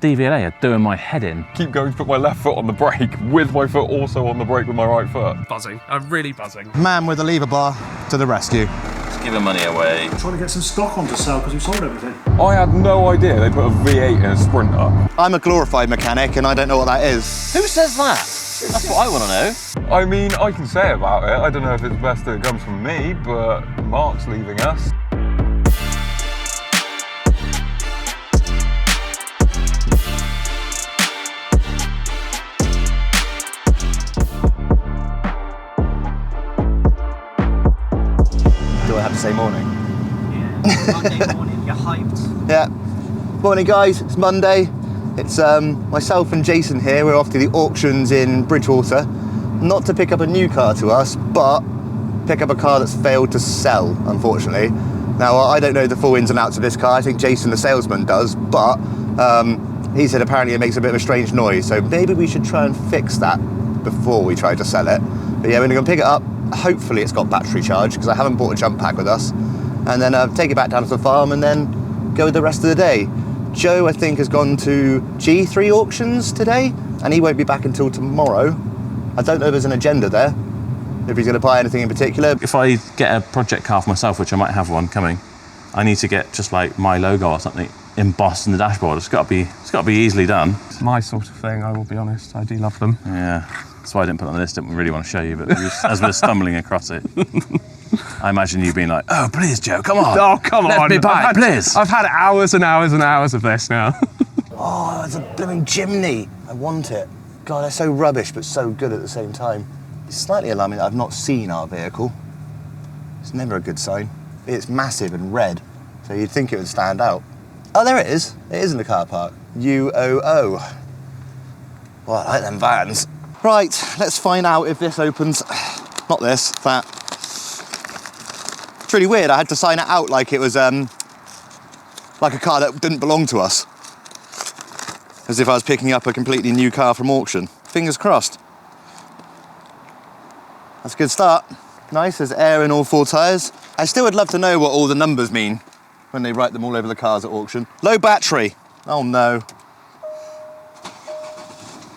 DVLA are doing my head in. Keep going to put my left foot on the brake with my foot also on the brake with my right foot. Buzzing. I'm really buzzing. Man with the lever bar to the rescue. Just giving money away. I'm trying to get some stock on to sell because we've sold everything. I had no idea they put a V8 in a Sprinter. I'm a glorified mechanic and I don't know what that is. Who says that? That's what I want to know. I mean, I can say about it. I don't know if it's best that it comes from me, but Mark's leaving us. Do I have to say morning? Yeah, Monday morning, you're hyped. Yeah. Morning guys, it's Monday. It's myself and Jason here. We're off to the auctions in Bridgewater. Not to pick up a new car to us, but pick up a car that's failed to sell, unfortunately. Now, I don't know the full ins and outs of this car. I think Jason, the salesman, does, but he said apparently it makes a bit of a strange noise, so maybe we should try and fix that before we try to sell it. But yeah, we're gonna go pick it up. Hopefully it's got battery charge, because I haven't bought a jump pack with us. And then take it back down to the farm and then go the rest of the day. Joe, I think, has gone to G3 auctions today, and he won't be back until tomorrow. I don't know if there's an agenda there, if he's going to buy anything in particular. If I get a project car for myself, which I might have one coming, I need to get just like my logo or something embossed in the dashboard. It's got to be easily done. It's my sort of thing, I will be honest. I do love them. Yeah, that's why I didn't put it on the list. Didn't really want to show you, but as we were stumbling across it, I imagine you being like, "Oh, please, Joe, come on! Oh, come on! Let me buy it, please!" I've had hours and hours and hours of this now. Oh, it's a blooming chimney. I want it. God, they're so rubbish, but so good at the same time. It's slightly alarming that I've not seen our vehicle. It's never a good sign. It's massive and red, so you'd think it would stand out. Oh, there it is. It is in the car park. UOO. Well, I like them vans. Right, let's find out if this opens. Not this, that. It's really weird. I had to sign it out like it was like a car that didn't belong to us. As if I was picking up a completely new car from auction. Fingers crossed. That's a good start. Nice, there's air in all 4 tyres. I still would love to know what all the numbers mean when they write them all over the cars at auction. Low battery. Oh no.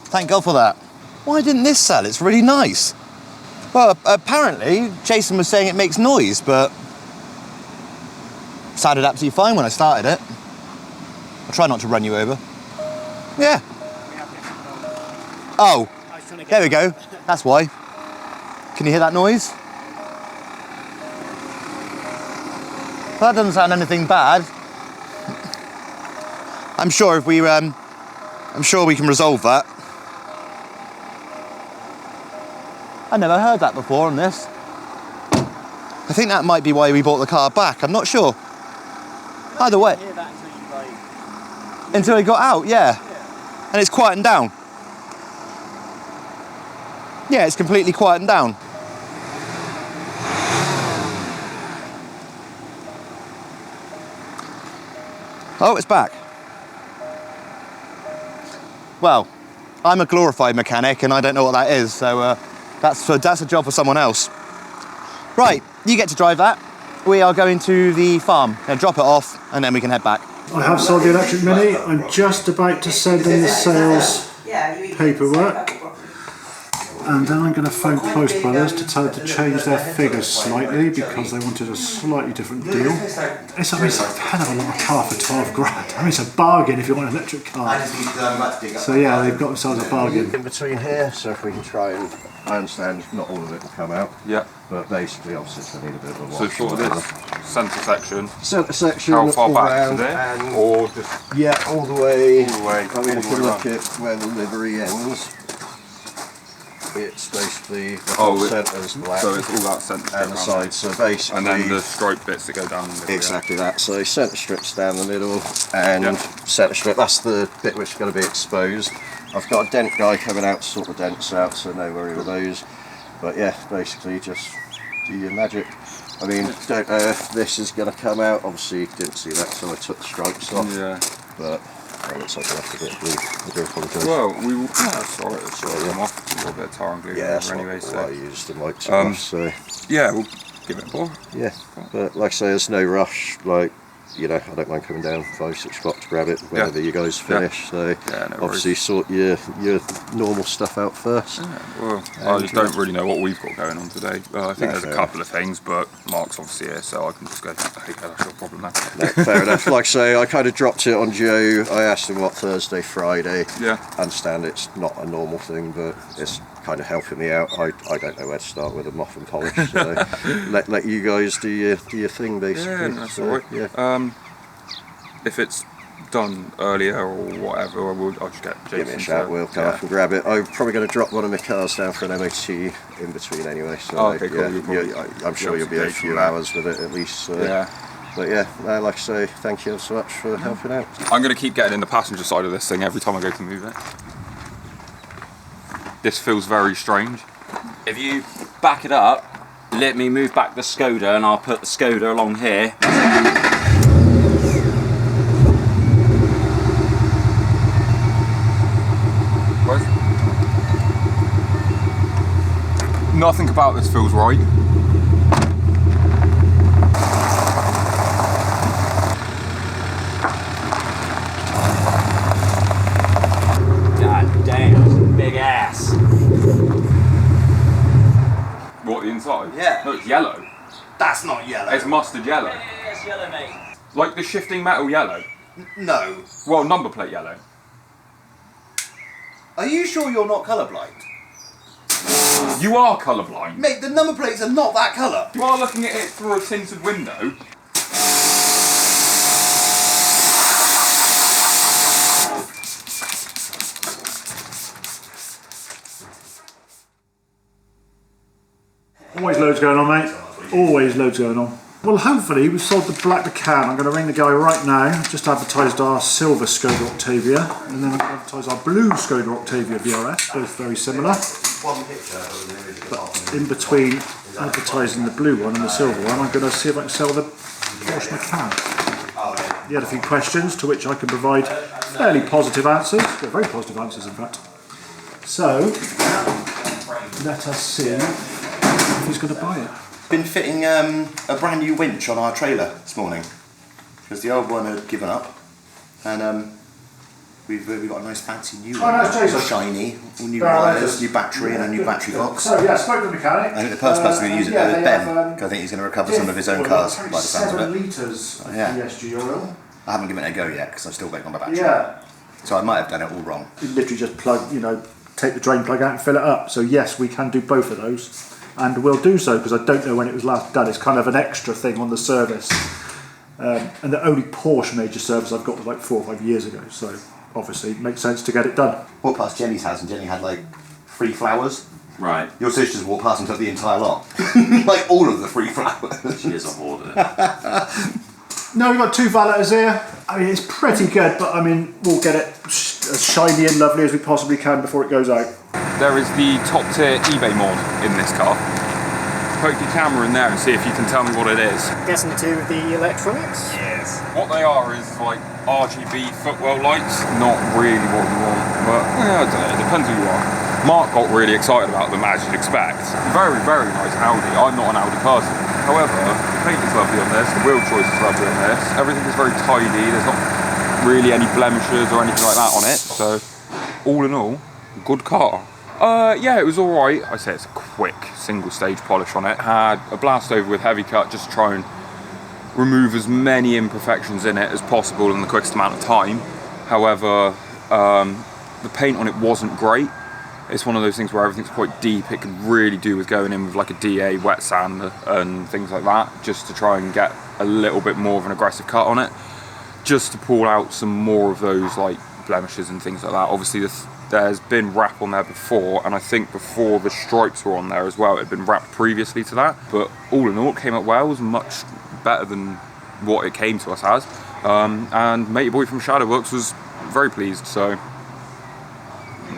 Thank God for that. Why didn't this sell? It's really nice. Well, apparently, Jason was saying it makes noise, but it sounded absolutely fine when I started it. I'll try not to run you over. Yeah. Oh, there we go. That's why. Can you hear that noise? Well, that doesn't sound anything bad. I'm sure if we, I'm sure we can resolve that. I never heard that before on this. I think that might be why we bought the car back. I'm not sure. Either way. Hear that until you like... Until it got out, yeah. And it's quietened down. Yeah, it's completely quietened down. Oh, it's back. Well, I'm a glorified mechanic and I don't know what that is, so that's a job for someone else. Right, you get to drive that. We are going to the farm. Now drop it off and then we can head back. I have sold the electric Mini. I'm just about to send in the sales paperwork. And then I'm going to phone Close Brothers to tell them to change their figures slightly because they wanted a slightly different deal. It's a hell of a lot of car for 12 grand. I mean, it's a bargain if you want an electric car. So yeah, they've got themselves a bargain. In between here, so if we can try and, I understand not all of it will come out. Yeah. But basically, obviously, they need a bit of a wash. So sort of this centre section. Centre section. How far all back round, is it? and Or just... Yeah, all the way. All the way. I mean, if you all the way look around. at where the livery ends, it's basically the whole centre is black. So it's all that centre and the sides. So basically, and then the stripe bits that go down the middle. Exactly that. So centre strips down the middle, and centre strip. That's the bit which is going to be exposed. I've got a dent guy coming out to sort the dents out, so no worry with those. But yeah, basically just do your magic. I mean, don't know if this is going to come out. Obviously, didn't see that, so I took the stripes off. Yeah. But it looks like I left a bit of glue. I do apologise. Well, we will. That's alright. It's them off. A little bit of tar and glue. Yeah, that's anyway. So I used them like too much. So yeah, we'll give it a ball. Yeah, but like I say, there's no rush. Like you know, I don't mind coming down 5-6 o'clock to grab it whenever you guys finish. So obviously sort your normal stuff out first. Well, I just don't really know what we've got going on today. I think there's a couple of things, but Mark's obviously here, so I can just go, hey, that's your problem now. No, fair enough. Like I say, I kind of dropped it on Joe. I asked him what Thursday, Friday. Yeah. I understand it's not a normal thing, but it's kind of helping me out. I don't know where to start with a moth and polish, so let you guys do your thing, basically. Yeah, that's so, alright. Yeah. If it's done earlier or whatever, I'll just get Jason. Give me a shout, we'll come up and grab it. I'm probably going to drop one of my cars down for an MOT in between anyway, so okay, cool. I'm sure you'll be a few hours with it at least. So. Yeah. But yeah, like I say, thank you so much for helping out. I'm going to keep getting in the passenger side of this thing every time I go to move it. This feels very strange. If you back it up, let me move back the Skoda and I'll put the Skoda along here. Nothing about this feels right. God damn, big ass. What, the inside? Yeah. No, it's yellow. That's not yellow. It's mustard yellow. Yeah, it's yellow, mate. Like the shifting metal yellow. No. Well, number plate yellow. Are you sure you're not colourblind? You are colourblind. Mate, the number plates are not that colour. You are looking at it through a tinted window. Always loads going on, mate. Always loads going on. Well, hopefully we've sold the black Macan. I'm going to ring the guy right now. Just advertised our silver Skoda Octavia, and then I'm going to advertise our blue Skoda Octavia VRS, both very similar. But in between advertising the blue one and the silver one, I'm going to see if I can sell the Porsche Macan. He had a few questions to which I can provide fairly positive answers. They're very positive answers, in fact. So, let us see if he's going to buy it. Been fitting a brand new winch on our trailer this morning because the old one had given up, and we've got a nice fancy new one, shiny, all new wires, new battery, and a new battery box. So yeah, spoke to the mechanic. I think the first person we're going to use it with Ben, because I think he's going to recover some of his own cars by the sounds of 7 it. litres of ESG oil. I haven't given it a go yet because I'm still waiting on my battery. Yeah. So I might have done it all wrong. You literally just plug, take the drain plug out and fill it up. So yes, we can do both of those. And we'll do so because I don't know when it was last done. It's kind of an extra thing on the service. And the only Porsche major service I've got was like 4 or 5 years ago. So obviously it makes sense to get it done. Walked past Jenny's house and Jenny had like 3 flowers. Right. Your sister just walked past and took the entire lot. Like all of the 3 flowers. She is a hoarder. No, we've got 2 valeters here. I mean, it's pretty good, but I mean, we'll get it as shiny and lovely as we possibly can before it goes out. There is the top tier eBay mod in this car. Poke your camera in there and see if you can tell me what it is. Guessing to the electronics? Yes. What they are is like RGB footwell lights. Not really what you want, but I don't know, it depends who you are. Mark got really excited about them, as you'd expect. Very, very nice Audi. I'm not an Audi person. However, the paint is lovely on this, the wheel choice is lovely on this. Everything is very tidy, there's not really any blemishes or anything like that on it. So, all in all, good car. Yeah, it was alright. I say it's a quick single stage polish on it. Had a blast over with heavy cut just to try and remove as many imperfections in it as possible in the quickest amount of time. However, the paint on it wasn't great. It's one of those things where everything's quite deep. It could really do with going in with like a DA wet sand and things like that, just to try and get a little bit more of an aggressive cut on it, just to pull out some more of those like blemishes and things like that. Obviously there's been wrap on there before, and I think before the stripes were on there as well, it had been wrapped previously to that. But all in all, it came out well. It was much better than what it came to us as. And Matey Boy from Shadowworks was very pleased, so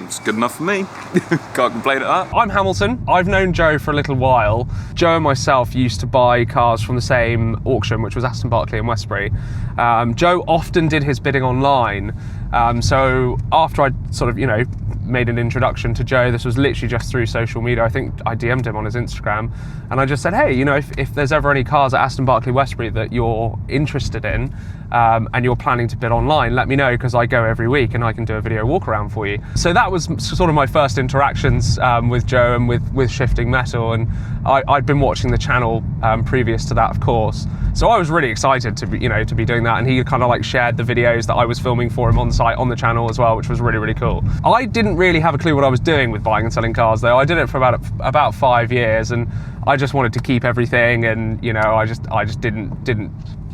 it's good enough for me. Can't complain at that. I'm Hamilton. I've known Joe for a little while. Joe and myself used to buy cars from the same auction, which was Aston Barclay in Westbury. Joe often did his bidding online. So after I sort of, made an introduction to Joe. This was literally just through social media. I think I DM'd him on his Instagram, and I just said, hey, you know, if there's ever any cars at Aston Barclay Westbury that you're interested in, and you're planning to bid online, let me know, because I go every week and I can do a video walk around for you. So that was sort of my first interactions with Joe and with Shifting Metal, and I'd been watching the channel previous to that, of course. So I was really excited to be doing that, and he kind of like shared the videos that I was filming for him on site on the channel as well, which was really, really cool. I didn't really have a clue what I was doing with buying and selling cars though. I did it for about 5 years, and I just wanted to keep everything, and you know, I just didn't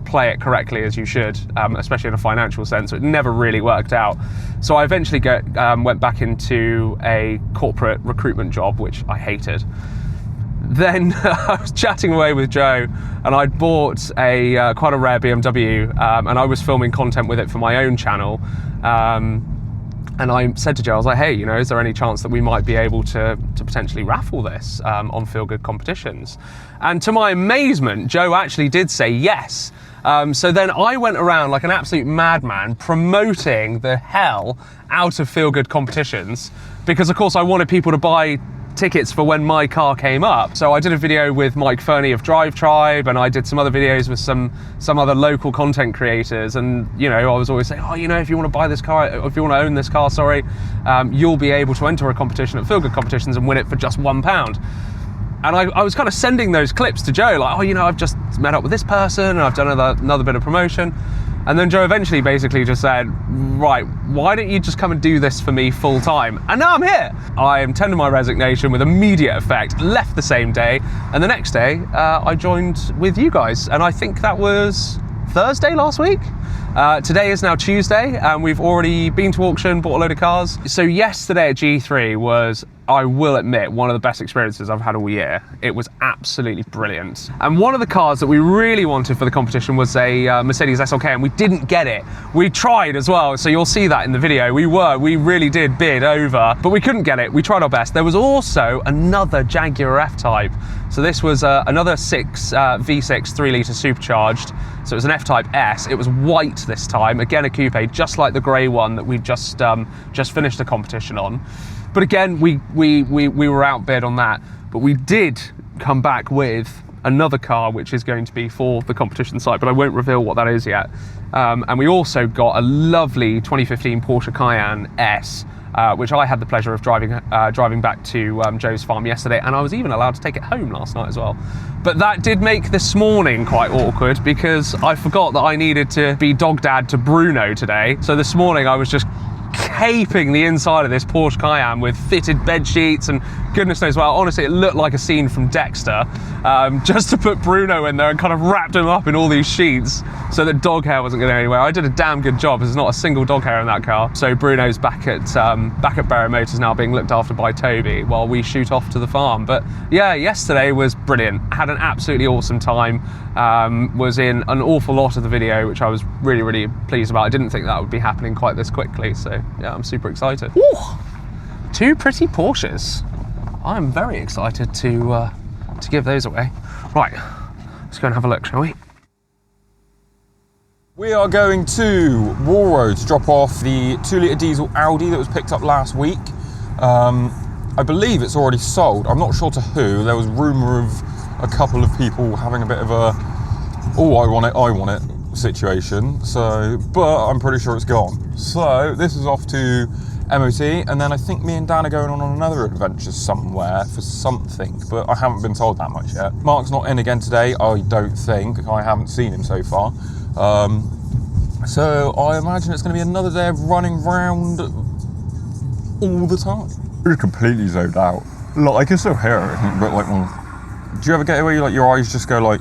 play it correctly as you should, especially in a financial sense. So it never really worked out. So I eventually went back into a corporate recruitment job, which I hated. Then I was chatting away with Joe, and I'd bought quite a rare BMW, and I was filming content with it for my own channel. And I said to Joe, I was like, hey, you know, is there any chance that we might be able to potentially raffle this on Feel Good Competitions? And to my amazement, Joe actually did say yes. So then I went around like an absolute madman promoting the hell out of Feel Good Competitions, because of course I wanted people to buy tickets for when my car came up. So I did a video with Mike Fernie of Drive Tribe, and I did some other videos with some other local content creators, and you know, I was always saying, oh, you know, if you want to buy this car, if you want to own this car, sorry, you'll be able to enter a competition at Feel Good Competitions and win it for just £1. And I was kind of sending those clips to Joe, like, oh, you know, I've just met up with this person and I've done another bit of promotion. And then Joe eventually basically just said, right, why don't you just come and do this for me full time? And now I'm here. I am tendered my resignation with immediate effect, left the same day, and the next day I joined with you guys. And I think that was Thursday last week. Today is now Tuesday, and we've already been to auction, bought a load of cars. So yesterday at G3 was, I will admit, one of the best experiences I've had all year. It was absolutely brilliant. And one of the cars that we really wanted for the competition was a Mercedes SLK, and we didn't get it. We tried as well, so you'll see that in the video. We really did bid over, but we couldn't get it. We tried our best. There was also another Jaguar F-Type. So this was another V6 3-litre supercharged. So it was an F-Type S. It was white this time, again a coupe, just like the grey one that we just finished the competition on. But again, we were outbid on that. But we did come back with another car, which is going to be for the competition site, but I won't reveal what that is yet. And we also got a lovely 2015 Porsche Cayenne S, which I had the pleasure of driving back to Joe's farm yesterday, and I was even allowed to take it home last night as well. But that did make this morning quite awkward, because I forgot that I needed to be dog dad to Bruno today. So this morning I was just caping the inside of this Porsche Cayenne with fitted bed sheets and goodness knows what. Honestly, it looked like a scene from Dexter, just to put Bruno in there and kind of wrapped him up in all these sheets so that dog hair wasn't going anywhere. I did a damn good job. There's not a single dog hair in that car. So Bruno's back at Barrow Motors now, being looked after by Toby while we shoot off to the farm. But yeah, yesterday was brilliant. Had an absolutely awesome time. Was in an awful lot of the video, which I was really, really pleased about. I didn't think that would be happening quite this quickly. So yeah, I'm super excited. Ooh, 2 pretty Porsches. I'm very excited to give those away. Right, let's go and have a look, shall we? We are going to Wall Road to drop off the 2-litre diesel Audi that was picked up last week. I believe it's already sold. I'm not sure to who. There was rumour of a couple of people having a bit of a, oh, I want it situation. So, but I'm pretty sure it's gone. So this is off to MOT, and then I think me and Dan are going on another adventure somewhere for something, but I haven't been told that much yet. Mark's not in again today, I don't think. I haven't seen him so far. So I imagine it's going to be another day of running around all the time. It's completely zoned out. Like, I can still hear it, but like, well, do you ever get where you, like, your eyes just go like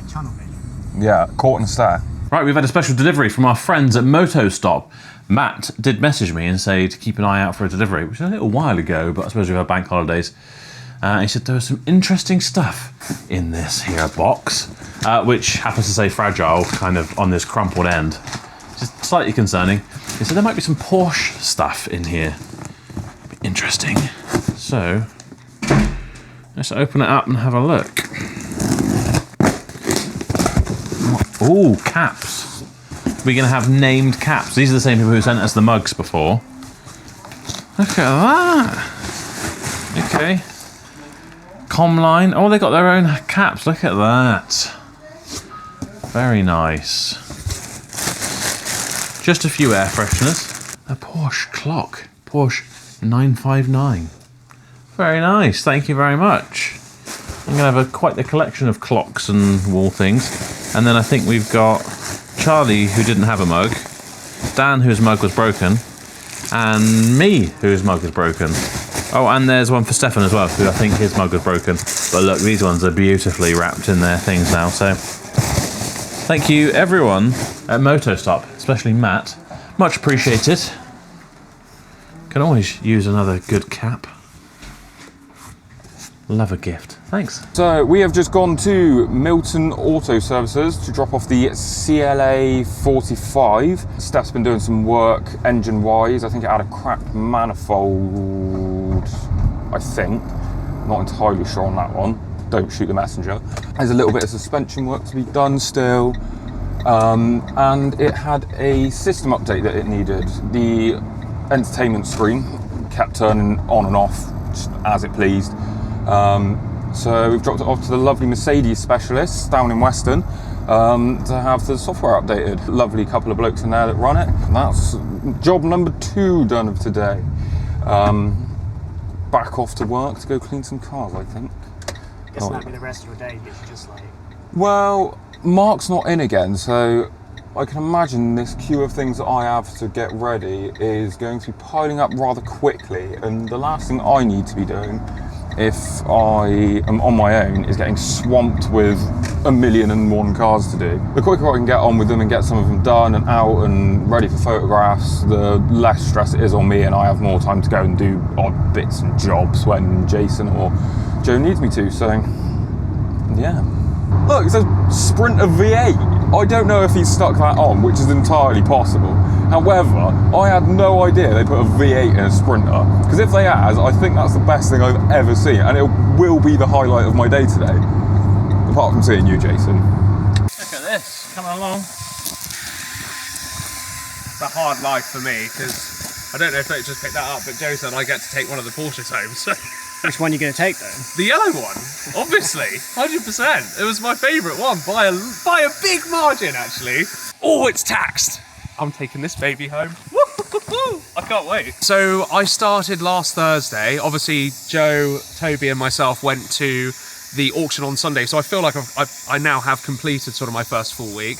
channel vision? Yeah, caught in a stare. Right, we've had a special delivery from our friends at Moto Stop. Matt did message me and say to keep an eye out for a delivery, which was a little while ago, but I suppose we've had bank holidays. He said there was some interesting stuff in this here box, which happens to say fragile, kind of on this crumpled end. Just slightly concerning. He said there might be some Porsche stuff in here. Interesting. So, let's open it up and have a look. Ooh, caps. We're going to have named caps. These are the same people who sent us the mugs before. Look at that. Okay. Comline. Oh, they got their own caps. Look at that. Very nice. Just a few air fresheners. A Porsche clock. Porsche 959. Very nice. Thank you very much. I'm going to have quite the collection of clocks and wall things. And then I think we've got Charlie, who didn't have a mug. Dan, whose mug was broken. And me, whose mug is broken. Oh, and there's one for Stefan as well, who I think his mug was broken. But look, these ones are beautifully wrapped in their things now, so... Thank you, everyone at Motostop, especially Matt. Much appreciated. Can always use another good cap. Love a gift. Thanks. So we have just gone to Milton Auto Services to drop off the CLA 45. Steph's been doing some work engine-wise. I think it had a cracked manifold, I think. Not entirely sure on that one. Don't shoot the messenger. There's a little bit of suspension work to be done still. And it had a system update that it needed. The entertainment screen kept turning on and off just as it pleased. So we've dropped it off to the lovely Mercedes specialists down in Weston to have the software updated. Lovely couple of blokes in there that run it. And that's job number 2 done of today. Back off to work to go clean some cars, I think. I guess that'd be the rest of your day, but just like... Well, Mark's not in again, so I can imagine this queue of things that I have to get ready is going to be piling up rather quickly, and the last thing I need to be doing if I am on my own is getting swamped with 1,000,001 cars to do. The quicker I can get on with them and get some of them done and out and ready for photographs, the less stress it is on me, and I have more time to go and do odd bits and jobs when Jason or Joe needs me to, so yeah. Look, it says Sprinter V8. I don't know if he's stuck that on, which is entirely possible. However, I had no idea they put a V8 in a Sprinter, because if they has, I think that's the best thing I've ever seen, and it will be the highlight of my day today. Apart from seeing you, Jason. Look at this, coming along. It's a hard life for me, because I don't know if they just picked that up, but Joe said I get to take one of the Porsches home, so... Which one are you going to take though? The yellow one, obviously, 100%. It was my favourite one by a big margin, actually. Oh, it's taxed. I'm taking this baby home. Woo-hoo-hoo-hoo. I can't wait. So I started last Thursday. Obviously, Joe, Toby, and myself went to the auction on Sunday. So I feel like I now have completed sort of my first full week.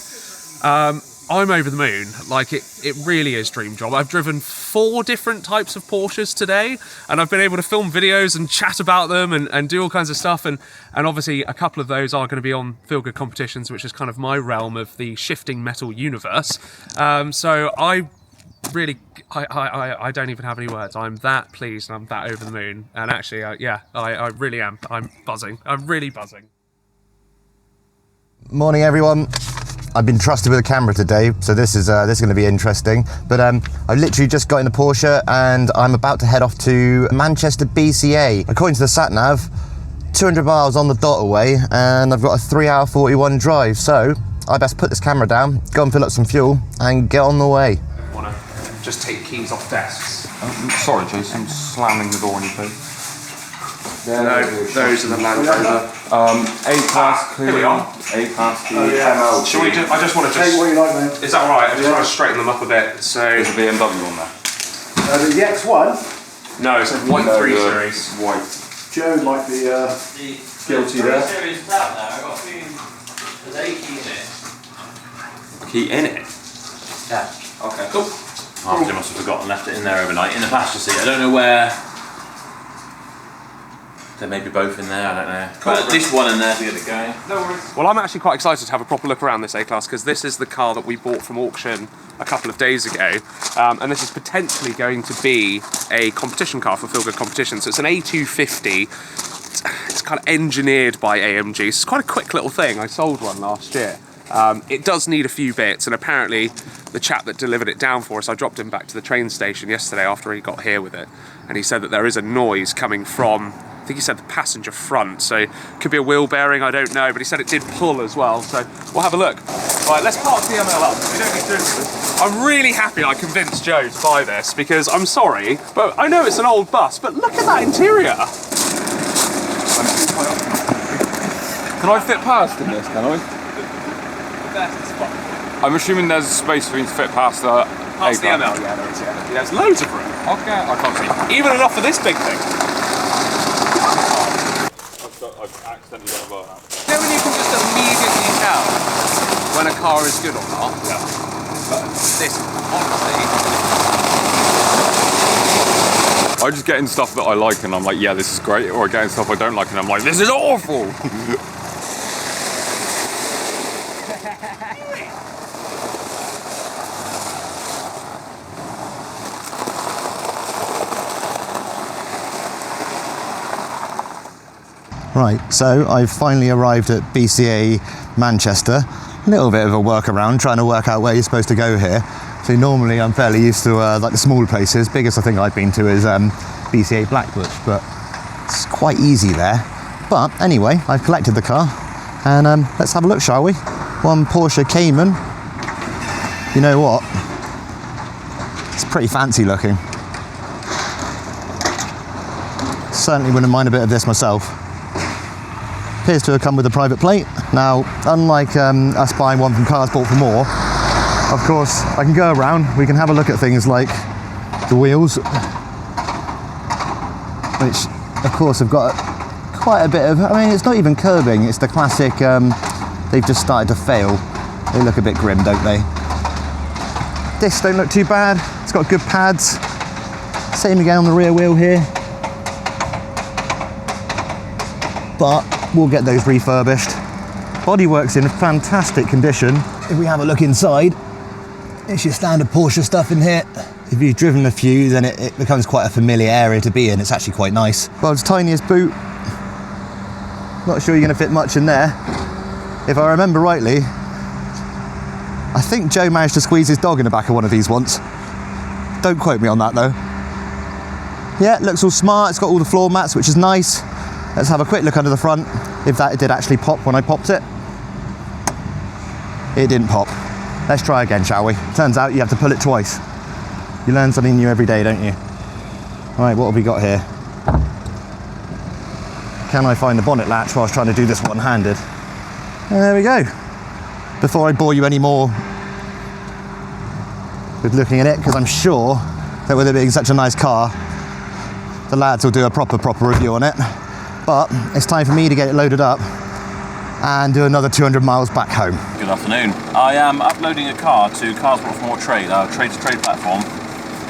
I'm over the moon. Like, it really is dream job. I've driven 4 different types of Porsches today, and I've been able to film videos and chat about them and do all kinds of stuff. And obviously a couple of those are going to be on Feel Good competitions, which is kind of my realm of the shifting metal universe. So I really, I don't even have any words. I'm that pleased and I'm that over the moon. And actually, yeah, I really am. I'm buzzing. I'm really buzzing. Morning, everyone. I've been trusted with a camera today, so this is going to be interesting. But I literally just got in the Porsche and I'm about to head off to Manchester BCA. According to the sat nav, 200 miles on the dot away, and I've got a 3-hour 41 drive. So I best put this camera down, go and fill up some fuel, and get on the way. Want to just take keys off desks? Sorry, Jason, I'm slamming the door on your face. No, those are the Land Rover. A-Class clear. Here we are. A-Class clear. Oh, yeah. Shall we just, I just want to Take what you like, mate. Is that alright? I just want to straighten them up a bit. So There's a BMW on there. The X1, no, it's a white No, 3 the Series. White. Joe might be guilty there. Series down there, I've got a few. There's 8 key in it. Key in it? Yeah. Okay, cool. Oh, they must have forgotten, left it in there overnight in the passenger seat. I don't know where. There may be both in there, I don't know. But at least one in there, the other guy. No worries. Well, I'm actually quite excited to have a proper look around this A-Class, because this is the car that we bought from auction a couple of days ago. And this is potentially going to be a competition car for Feel Good competition. So it's an A250. It's kind of engineered by AMG. So it's quite a quick little thing. I sold one last year. It does need a few bits, and apparently the chap that delivered it down for us, I dropped him back to the train station yesterday after he got here with it, and he said that there is a noise coming from, I think he said the passenger front, so it could be a wheel bearing, I don't know, but he said it did pull as well, so we'll have a look. Right, let's park the ML up. We don't need to do this. I'm really happy I convinced Joe to buy this because I'm sorry, but I know it's an old bus, but look at that interior. Can I fit past in this, can I? I'm assuming there's space for me to fit past the Past the ML, yeah, there is, yeah. There's loads of room. Okay, I can't see. Even enough for this big thing. I've accidentally got a burn out. You know when you can just immediately tell when a car is good or not? Yeah. But this, honestly... I just get in stuff that I like and I'm like, yeah, this is great, or I get in stuff I don't like and I'm like, this is awful! Right, so I've finally arrived at BCA Manchester. A little bit of a workaround, trying to work out where you're supposed to go here. So normally I'm fairly used to like the smaller places. Biggest I think I've been to is BCA Blackbush, but it's quite easy there. But anyway, I've collected the car and let's have a look, shall we? One Porsche Cayman. You know what? It's pretty fancy looking. Certainly wouldn't mind a bit of this myself. Appears to have come with a private plate. Now, unlike us buying one from Cars Bought for More, of course, I can go around, we can have a look at things like the wheels, which of course have got quite a bit of, I mean, it's not even curbing, it's the classic, they've just started to fail. They look a bit grim, don't they? Discs don't look too bad, it's got good pads. Same again on the rear wheel here. But we'll get those refurbished. Bodywork's in fantastic condition. If we have a look inside, it's your standard Porsche stuff in here. If you've driven a few, then it becomes quite a familiar area to be in. It's actually quite nice. World's tiniest boot. Not sure you're going to fit much in there. If I remember rightly, I think Joe managed to squeeze his dog in the back of one of these once. Don't quote me on that though. Yeah, it looks all smart. It's got all the floor mats, which is nice. Let's have a quick look under the front, if that did actually pop when I popped it. It didn't pop. Let's try again, shall we? Turns out you have to pull it twice. You learn something new every day, don't you? All right, what have we got here? Can I find the bonnet latch while I was trying to do this one-handed? There we go. Before I bore you any more with looking at it, because I'm sure that with it being such a nice car, the lads will do a proper review on it. But it's time for me to get it loaded up and do another 200 miles back home. Good afternoon. I am uploading a car to Cars Bought for More Trade, our trade-to-trade platform.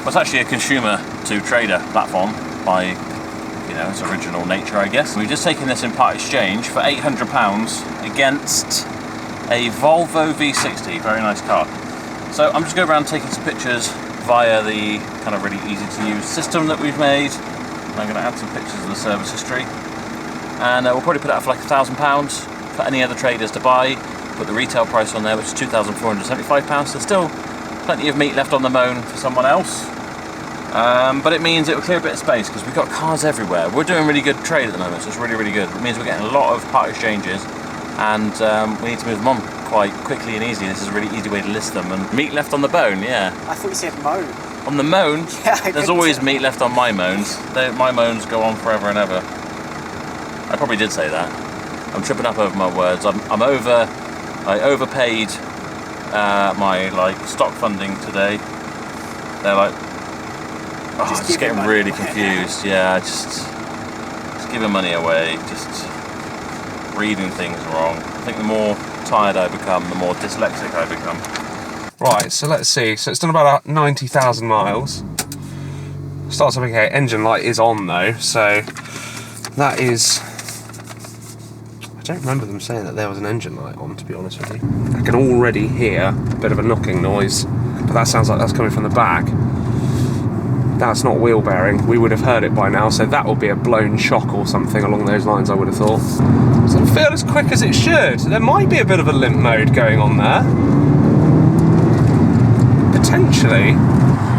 Well, it's actually a consumer-to-trader platform by, you know, its original nature, I guess. We've just taken this in part exchange for £800 against a Volvo V60, very nice car. So I'm just going around taking some pictures via the kind of really easy-to-use system that we've made. I'm going to add some pictures of the service history. And we'll probably put it out for like £1,000 for any other traders to buy. Put the retail price on there, which is £2,475. There's still plenty of meat left on the bone for someone else. But it means it will clear a bit of space because we've got cars everywhere. We're doing really good trade at the moment, so it's really, really good. It means we're getting a lot of part exchanges and we need to move them on quite quickly and easily. This is a really easy way to list them. And meat left on the bone, yeah. I thought you said moan. On the moan? Yeah, there's always meat left on my moans. My moans go on forever and ever. I probably did say that. I'm tripping up over my words. I overpaid my stock funding today. They're like, oh, just getting really confused. Yeah, just giving money away, just reading things wrong. I think the more tired I become, the more dyslexic I become. Right, so let's see. So it's done about 90,000 miles. Starts up okay. Engine light is on though, so that is... I don't remember them saying that there was an engine light on, to be honest with you. I can already hear a bit of a knocking noise, but that sounds like that's coming from the back. That's not wheel bearing. We would have heard it by now, so that will be a blown shock or something along those lines, I would have thought. Doesn't feel as quick as it should. There might be a bit of a limp mode going on there. Potentially.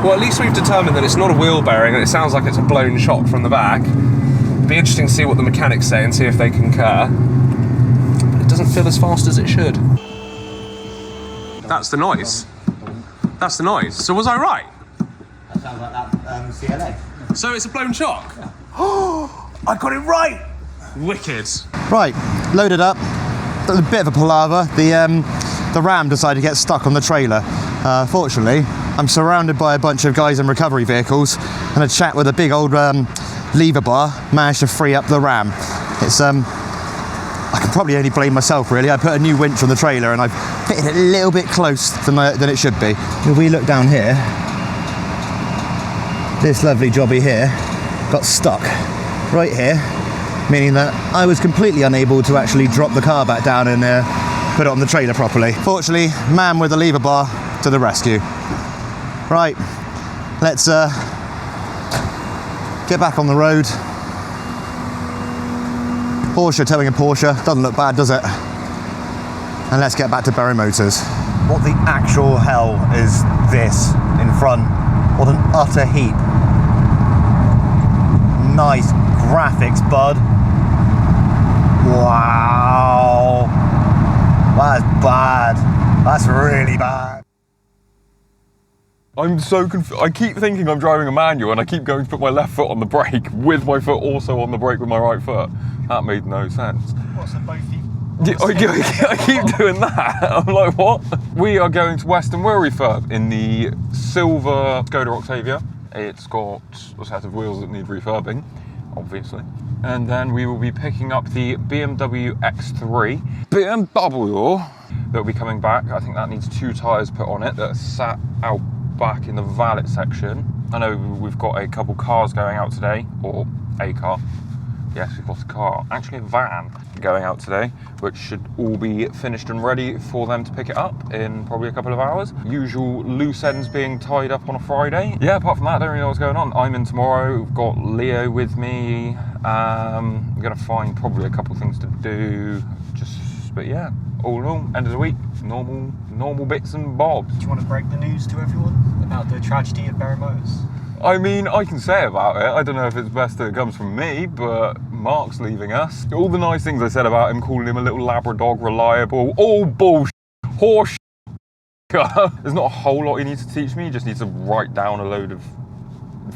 Well, at least we've determined that it's not a wheel bearing and it sounds like it's a blown shock from the back. It'd be interesting to see what the mechanics say and see if they concur. But it doesn't feel as fast as it should. That's the noise. That's the noise. So was I right? That sounds like that CLA. So it's a blown shock? Oh, I got it right! Wicked. Right, loaded up. A bit of a palaver. The ram decided to get stuck on the trailer. Fortunately, I'm surrounded by a bunch of guys in recovery vehicles, and a chap with a big old lever bar managed to free up the ram. It's I can probably only blame myself really. I put a new winch on the trailer and I've fitted it a little bit close than it should be. If we look down here, this lovely jobby here got stuck right here, meaning that I was completely unable to actually drop the car back down and put it on the trailer properly. Fortunately, man with the lever bar to the rescue. Right, let's get back on the road. Porsche towing a Porsche, doesn't look bad, does it? And let's get back to Berry Motors. What the actual hell is this in front? What an utter heap. Nice graphics, bud. Wow. That's bad. That's really bad. I'm so confused. I keep thinking I'm driving a manual and I keep going to put my left foot on the brake with my foot also on the brake with my right foot. That made no sense. What's the both of you? I keep doing that. I'm like, what? We are going to Western Wheel Refurb in the silver Skoda Octavia. It's got a set of wheels that need refurbing, obviously. And then we will be picking up the BMW X3. BMW that will be coming back. I think that needs 2 tyres put on it that are sat out back in the valet section. I know we've got a couple cars going out today, or a car. Yes, we've got a car, actually a van going out today, which should all be finished and ready for them to pick it up in probably a couple of hours. Usual loose ends being tied up on a Friday. Yeah, apart from that, I don't really know what's going on. I'm in tomorrow, we've got Leo with me. I'm gonna find probably a couple things to do, but yeah, all in all, end of the week, normal bits and bobs. Do you want to break the news to everyone about the tragedy of Berry Motors? I mean, I can say about it. I don't know if it's best that it comes from me, but Mark's leaving us. All the nice things I said about him, calling him a little Labrador, reliable, all bullshit, horse. There's not a whole lot he needs to teach me. He just needs to write down a load of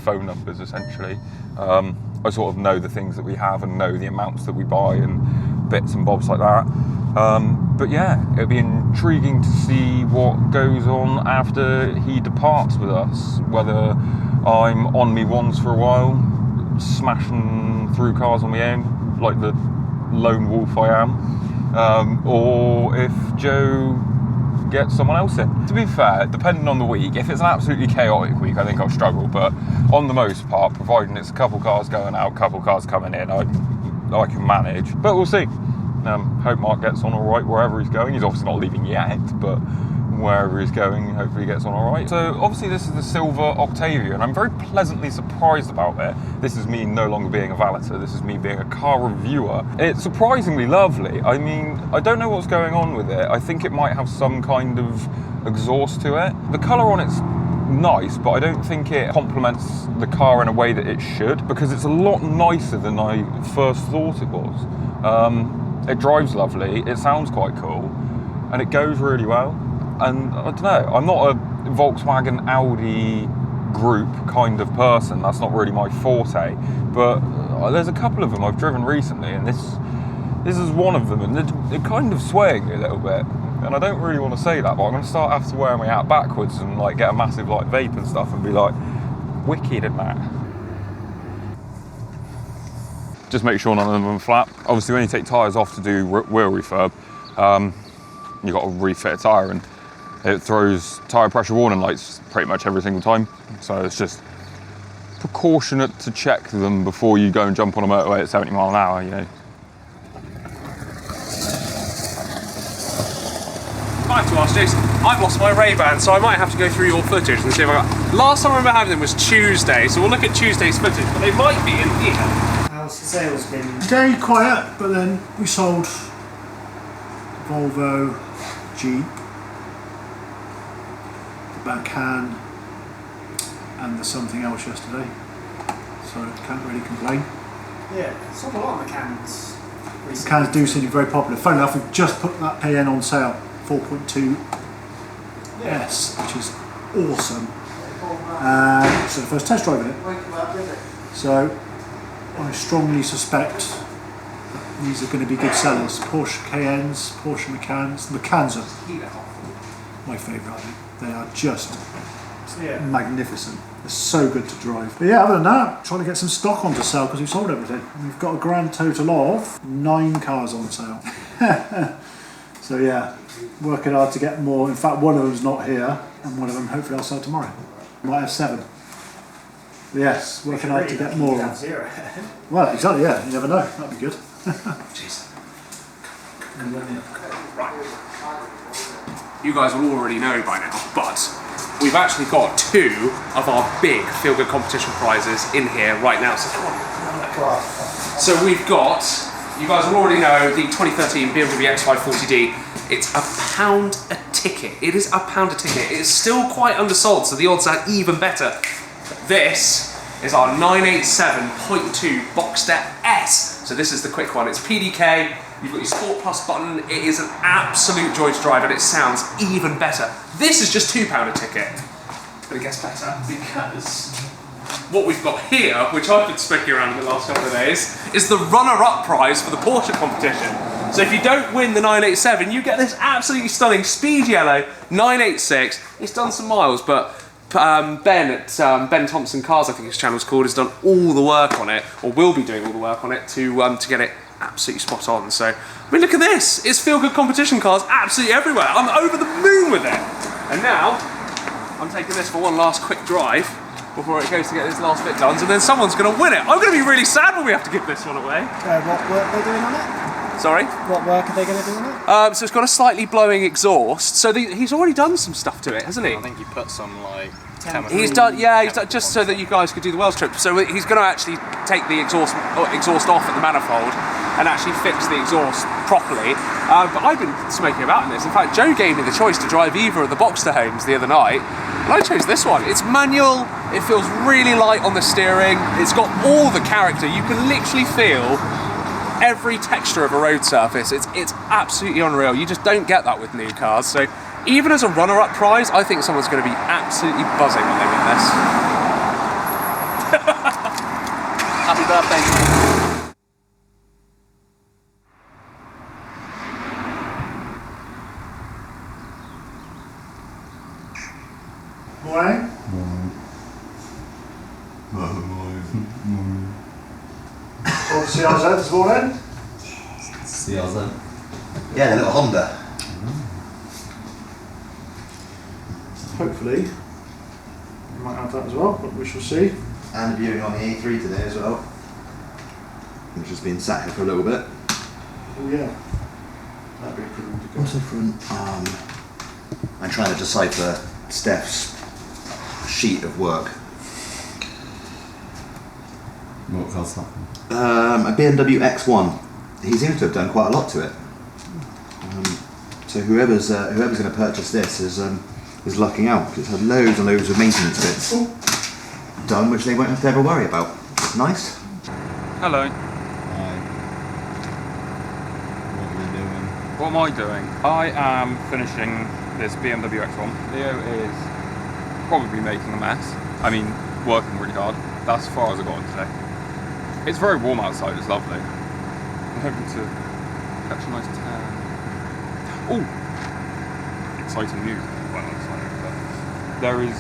phone numbers, essentially. I sort of know the things that we have and know the amounts that we buy and bits and bobs like that. But yeah, it'll be intriguing to see what goes on after he departs with us. Whether I'm on me ones for a while, smashing through cars on my own, like the lone wolf I am, or if Joe gets someone else in. To be fair, depending on the week, if it's an absolutely chaotic week, I think I'll struggle, but on the most part, providing it's a couple cars going out, couple cars coming in, I can manage, but we'll see. Hope Mark gets on all right wherever he's going. He's obviously not leaving yet, but wherever he's going, hopefully he gets on all right. So obviously this is the silver Octavia, and I'm very pleasantly surprised about it. This is me no longer being a valeter, this is me being a car reviewer. It's surprisingly lovely. I mean, I don't know what's going on with it. I think it might have some kind of exhaust to it. The colour on it's nice, but I don't think it complements the car in a way that it should, because it's a lot nicer than I first thought it was. It drives lovely, it sounds quite cool, and it goes really well. And I don't know, I'm not a Volkswagen Audi group kind of person, that's not really my forte, but there's a couple of them I've driven recently, and this is one of them, and they're kind of swaying me a little bit. And I don't really want to say that, but I'm going to start after wearing my out backwards and like get a massive like vape and stuff and be like, wicked in that. Just make sure none of them are flat. Obviously when you take tyres off to do wheel refurb, you've got to refit a tyre, and it throws tyre pressure warning lights pretty much every single time. So it's just proportionate to check them before you go and jump on a motorway at 70 mile an hour, you know. I have to ask Jason, I've lost my Ray-Ban, so I might have to go through your footage and see if I got... Last time I remember having them was Tuesday, so we'll look at Tuesday's footage, but they might be in here. How's the sales been? Very quiet, but then we sold Volvo, Jeep, the Backhand, and the something else yesterday. So can't really complain. Yeah, sold a lot of the cans recently. Cans do seem very popular. Funny enough, we've just put that PN on sale, 4.2 S, which is awesome. So the first test drive in it. So I strongly suspect these are going to be good sellers. Porsche Cayennes, Porsche Macans. The Macans are my favourite, I think. They are just magnificent. They're so good to drive. But yeah, other than that, trying to get some stock on to sell because we've sold everything. We've got a grand total of 9 cars on sale. So yeah, working hard to get more. In fact, one of them's not here, and one of them hopefully I'll sell tomorrow. Might have 7. Yes, working hard to get more. Well, exactly, yeah, you never know. That'd be good. You guys will already know by now, but we've actually got 2 of our big Feel Good competition prizes in here right now. So come on. So we've got, you guys will already know, the 2013 BMW X540D. It's £1 a ticket. It is £1 a ticket. It is still quite undersold, so the odds are even better. This is our 987.2 Boxster S. So this is the quick one. It's PDK. You've got your Sport Plus button. It is an absolute joy to drive, and it sounds even better. This is just £2 a ticket, but it gets better because what we've got here, which I've been specking around in the last couple of days, is the runner-up prize for the Porsche competition. So if you don't win the 987, you get this absolutely stunning speed yellow 986. It's done some miles, but Ben at Ben Thompson Cars, I think his channel's called, has done all the work on it, or will be doing all the work on it to get it absolutely spot on. So, I mean, look at this. It's Feel Good competition cars absolutely everywhere. I'm over the moon with it. And now, I'm taking this for one last quick drive before it goes to get this last bit done, and then someone's going to win it. I'm going to be really sad when we have to give this one away. What work are they doing on it? Sorry? What work are they going to do on it? So it's got a slightly blowing exhaust. So he's already done some stuff to it, hasn't he? I think you put some like He's done, yeah, he's done, just so that you guys could do the Wales trip. So he's going to actually take the exhaust off at the manifold and actually fix the exhaust properly. But I've been smoking about in this. In fact, Joe gave me the choice to drive either of the Boxster homes the other night, and I chose this one. It's manual, it feels really light on the steering, it's got all the character. You can literally feel every texture of a road surface. It's absolutely unreal. You just don't get that with new cars. So even as a runner-up prize, I think someone's going to be absolutely buzzing when they win this. Happy birthday. Morning. What CRZ this morning? CRZ. Yeah, the little Honda. Hopefully, we might have that as well, but we shall see. And a viewing on the A3 today as well, which has been sat here for a little bit. Oh yeah, that'd be a good one to go. Also front, I'm trying to decipher Steph's sheet of work. What car's that? A BMW X1. He seems to have done quite a lot to it. So whoever's going to purchase this is lucking out, because it's had loads and loads of maintenance bits done, which they won't have to ever worry about. Nice. Hello. Hi. What are you doing? What am I doing? I am finishing this BMW X1. Leo is probably making a mess. I mean, working really hard. That's as far as I got today. It's very warm outside, it's lovely. I'm hoping to catch a nice tan. Oh! Exciting news. Well, not exciting, but there is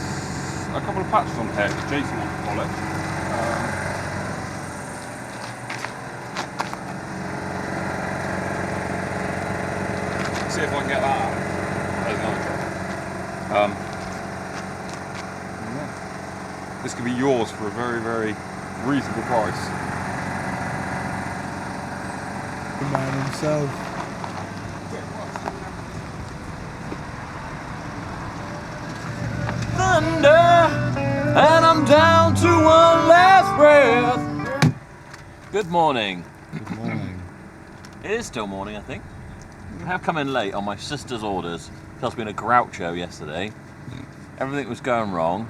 a couple of patches on the head. Jason wants to polish. See if I can get that out. There's another job. Yeah. This could be yours for a very, very reasonable price. The man himself. Thunder, and I'm down to one last breath. Good morning. Good morning. It is still morning, I think. I have come in late on my sister's orders. She's been a Groucho yesterday. Everything was going wrong.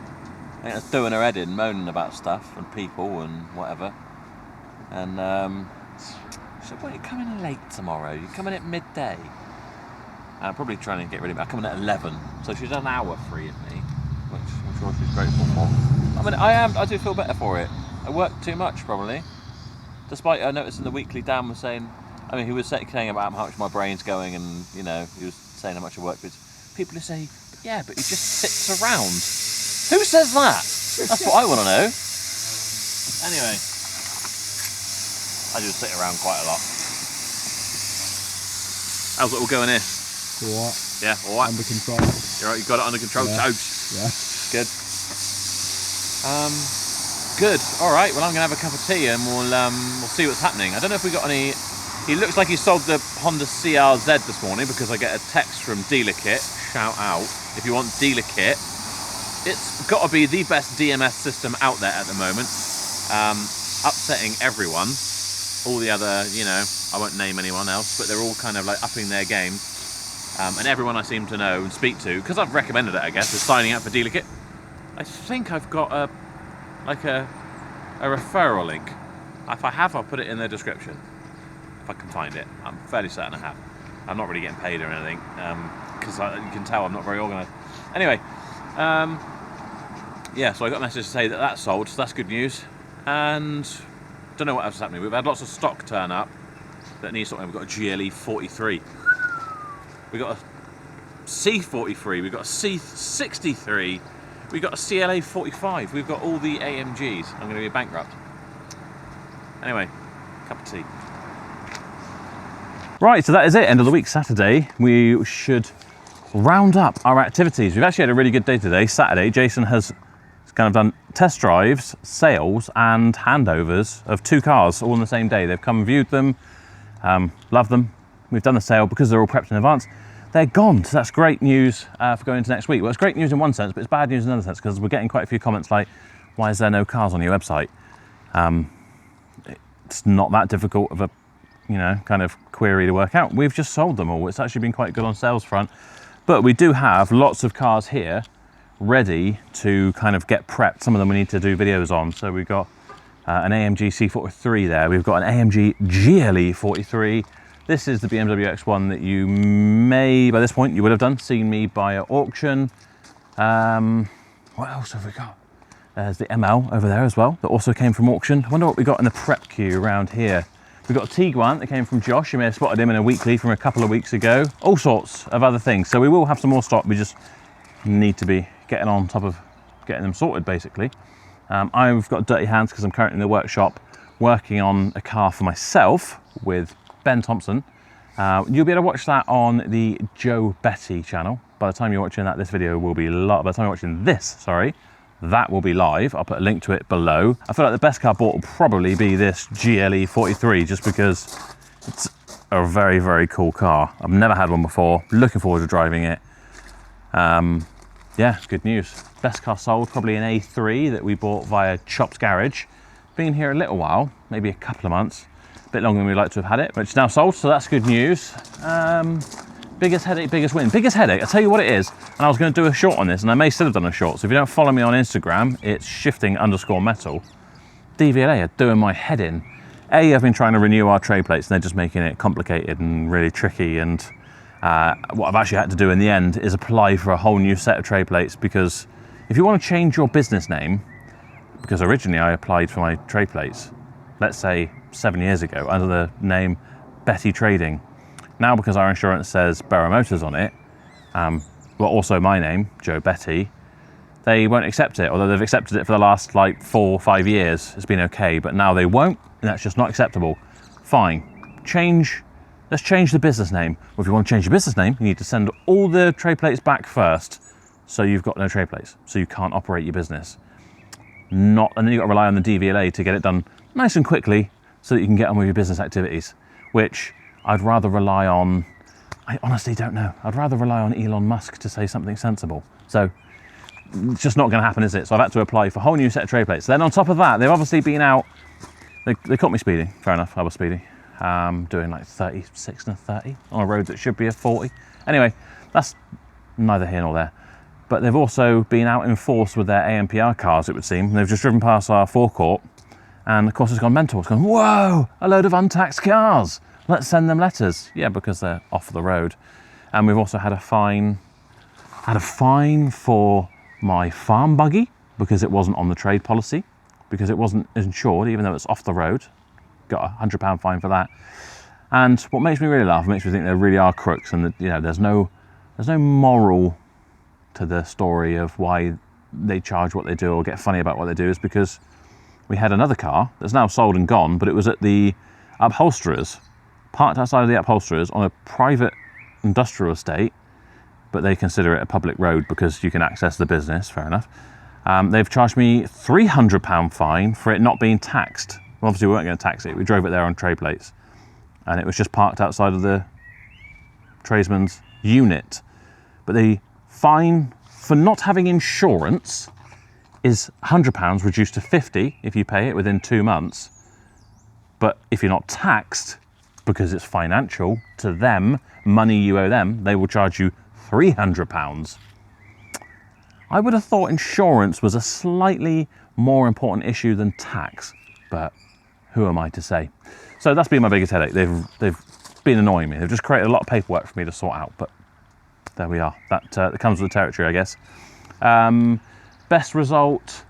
I think I was doing her head in, moaning about stuff and people and whatever. And she said, well, you're coming late tomorrow. You're coming at midday. Probably trying to get rid of me. I'm coming at 11, so she's an hour free of me, which I'm sure she's grateful for. I mean, I do feel better for it. I work too much, probably. Despite I noticed in the weekly, Dan was saying, I mean, he was saying about how much my brain's going, and you know, he was saying how much I work with. People who say, yeah, but he just sits around. Who says that? That's what I want to know. Anyway, I do sit around quite a lot. How's it all going here? All right. Yeah, all right. Under control. You're right. You got it under control. Yeah. Toast. Yeah. Good. Good. All right. Well, I'm gonna have a cup of tea and we'll see what's happening. I don't know if we got any. He looks like he sold the Honda CRZ this morning because I get a text from Dealer Kit. Shout out if you want Dealer Kit. It's got to be the best DMS system out there at the moment. Upsetting everyone. All the other, you know, I won't name anyone else, but they're all kind of like upping their game. And everyone I seem to know and speak to, because I've recommended it, I guess, is signing up for Dealer Kit. I think I've got a referral link. If I have, I'll put it in the description. If I can find it. I'm fairly certain I have. I'm not really getting paid or anything, because you can tell I'm not very organised. Anyway, yeah, so I got a message to say that that's sold, so that's good news. And don't know what else is happening. We've had lots of stock turn up that needs something. We've got a GLE 43. We've got a C43. We've got a C63. We've got a CLA 45. We've got all the AMGs. I'm going to be bankrupt. Anyway, cup of tea. Right, so that is it. End of the week, Saturday. We should round up our activities. We've actually had a really good day today. Saturday, Jason has kind of done test drives, sales and handovers of 2 cars all on the same day. They've come and viewed them, loved them. We've done the sale because they're all prepped in advance. They're gone, so that's great news for going into next week. Well, it's great news in one sense, but it's bad news in another sense because we're getting quite a few comments like, why is there no cars on your website? It's not that difficult of a, you know, kind of query to work out. We've just sold them all. It's actually been quite good on sales front, but we do have lots of cars here ready to kind of get prepped. Some of them we need to do videos on. So we've got an AMG C43 there. We've got an AMG GLE 43. This is the BMW X1 that you may, by this point, you would have seen me buy at auction. What else have we got? There's the ML over there as well, that also came from auction. I wonder what we got in the prep queue around here. We've got a Tiguan that came from Josh. You may have spotted him in a weekly from a couple of weeks ago. All sorts of other things. So we will have some more stock. We just need to be getting on top of getting them sorted, basically. I've got dirty hands because I'm currently in the workshop working on a car for myself with Ben Thompson. You'll be able to watch that on the Joe Betty channel. By the time you're watching that, this video will be live. By the time you're watching this, sorry, that will be live. I'll put a link to it below. I feel like the best car bought will probably be this GLE 43 just because it's a very, very cool car. I've never had one before. Looking forward to driving it. Yeah, good news. Best car sold, probably an A3 that we bought via Chops Garage. Been here a little while, maybe a couple of months. A bit longer than we'd like to have had it, but it's now sold, so that's good news. Biggest headache, biggest win. Biggest headache, I'll tell you what it is, and I was going to do a short on this, and I may still have done a short, so if you don't follow me on Instagram, it's shifting_metal. DVLA are doing my head in. I've been trying to renew our tray plates, and they're just making it complicated and really tricky, and what I've actually had to do in the end is apply for a whole new set of tray plates, because if you want to change your business name, because originally I applied for my tray plates, let's say 7 years ago, under the name Betty Trading. Now, because our insurance says Barrow Motors on it, but also my name, Joe Betty, they won't accept it, although they've accepted it for the last like 4 or 5 years. It's been okay, but now they won't, and that's just not acceptable. Fine, let's change the business name. Well, if you want to change your business name, you need to send all the tray plates back first, so you've got no tray plates, so you can't operate your business. And then you've got to rely on the DVLA to get it done nice and quickly so that you can get on with your business activities, which I'd rather rely on, I honestly don't know. I'd rather rely on Elon Musk to say something sensible. So it's just not going to happen, is it? So I've had to apply for a whole new set of tray plates. Then on top of that, they've obviously been out, they caught me speeding, fair enough, I was speeding. Doing like 36 and a 30 on a road that should be a 40. Anyway, that's neither here nor there. But they've also been out in force with their AMPR cars, it would seem. They've just driven past our forecourt, and of course it's gone mental. It's gone, whoa, a load of untaxed cars. Let's send them letters. Yeah, because they're off the road. And we've also had a fine for my farm buggy because it wasn't on the trade policy, because it wasn't insured, even though it's off the road. Got a £100 fine for that. And what makes me really laugh, makes me think there really are crooks, and that, you know, there's no moral to the story of why they charge what they do or get funny about what they do, is because we had another car that's now sold and gone, but it was at the upholsterers, parked outside of the upholsterers on a private industrial estate, but they consider it a public road because you can access the business, fair enough. They've charged me £300 fine for it not being taxed. Well, obviously we weren't going to tax it, we drove it there on trade plates, and it was just parked outside of the tradesman's unit. But the fine for not having insurance is £100 reduced to £50 if you pay it within 2 months. But if you're not taxed, because it's financial to them, money you owe them, they will charge you £300. I would have thought insurance was a slightly more important issue than tax, but who am I to say? So that's been my biggest headache. They've been annoying me. They've just created a lot of paperwork for me to sort out, but there we are. That comes with the territory, I guess. Best result,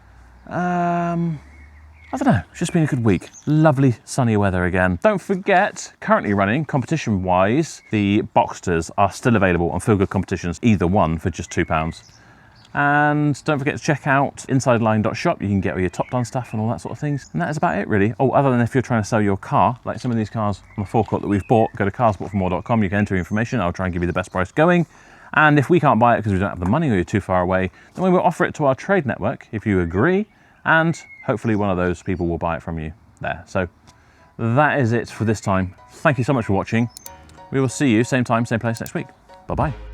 I don't know, it's just been a good week. Lovely sunny weather again. Don't forget, currently running, competition-wise, the Boxsters are still available on Feel Good Competitions, either one for just £2. And don't forget to check out insideline.shop. You can get all your top done stuff and all that sort of things. And that is about it, really. Oh, other than if you're trying to sell your car, like some of these cars on the forecourt that we've bought, go to carsbought4more.com. You can enter information. I'll try and give you the best price going. And if we can't buy it because we don't have the money or you're too far away, then we will offer it to our trade network if you agree. And hopefully one of those people will buy it from you there. So that is it for this time. Thank you so much for watching. We will see you same time, same place next week. Bye-bye.